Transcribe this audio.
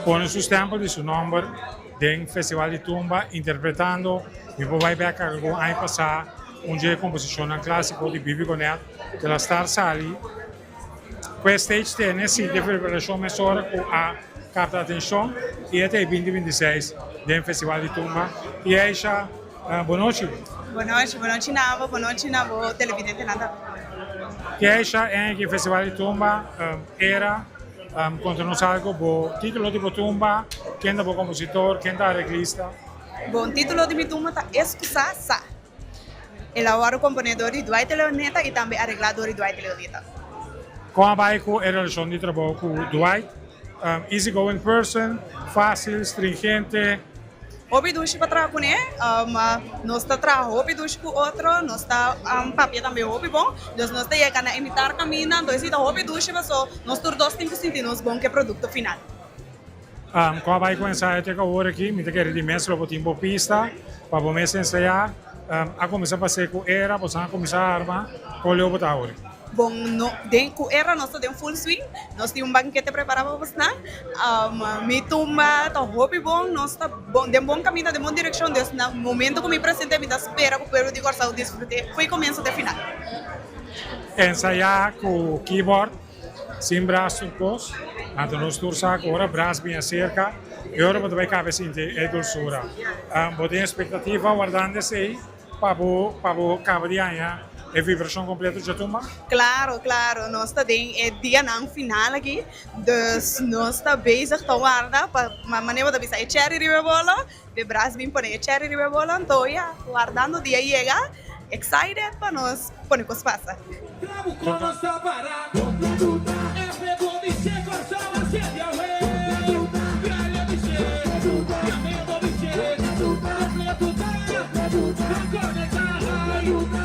pone sus tempos y su nombre en Festival de Tumba, interpretando mi papá y beca que año pasado un día de composición clásico di Bibi Gonet della Star Sali. Questa stage tiene sì di preparazione mezz'ora a capta attenzione e è il 2026 del Festival di Tumba. E Aisha, buonanotte. Buonanotte Navo, buonanotte Navo, televidente nada. E Aisha è anche il Festival di Tumba era contro non salgo, titolo di Tumba, chi è il compositore, chi è il reglista. Bom título de minha turma tá Escusa Sa. Ela é o componedor de Dwight Leoneta e também arreglador de Dwight Leoneta. Come vai com a relação de trabalho com Dwight? Easygoing person, fácil, stringente. Hobby dushi para trabalhar com ele, nós está trabalhando hobby dushi com outro, nós está papel também hobby bom, nós está chegando a imitar caminho, nós está hobby dushi, mas nós todos temos que sentir nos bom que produto final. Come vai com ensaio até agora aqui, me quero de mês para tempo pista, para começar a ensaiar, a começar a fazer com era, para começar a armar, com o leo para agora. Bom, com era nós temos full swing, nós temos banquete preparado para você, minha turma tá hobby bom, nós tá bom, de bom caminho, de boa direção, Deus no momento que me apresentei, me dá espera para o de corção desfrute, foi começo até final. Ensaiar com o keyboard, sem braço cos, então nós torçamos agora, braço bem acerca, e agora para vai cabeça é doçura. Botem expectativa, guardando-se para o cabo de anha. É vibração completa de tumba? Claro, nós também é dia não final aqui, dus nós está bezig te guardar para maneira de pensar cherry ribe bola, de braço bem pone cherry ribe bola, então já guardando dia chega, excited para nós pone coisas passa. Conectar,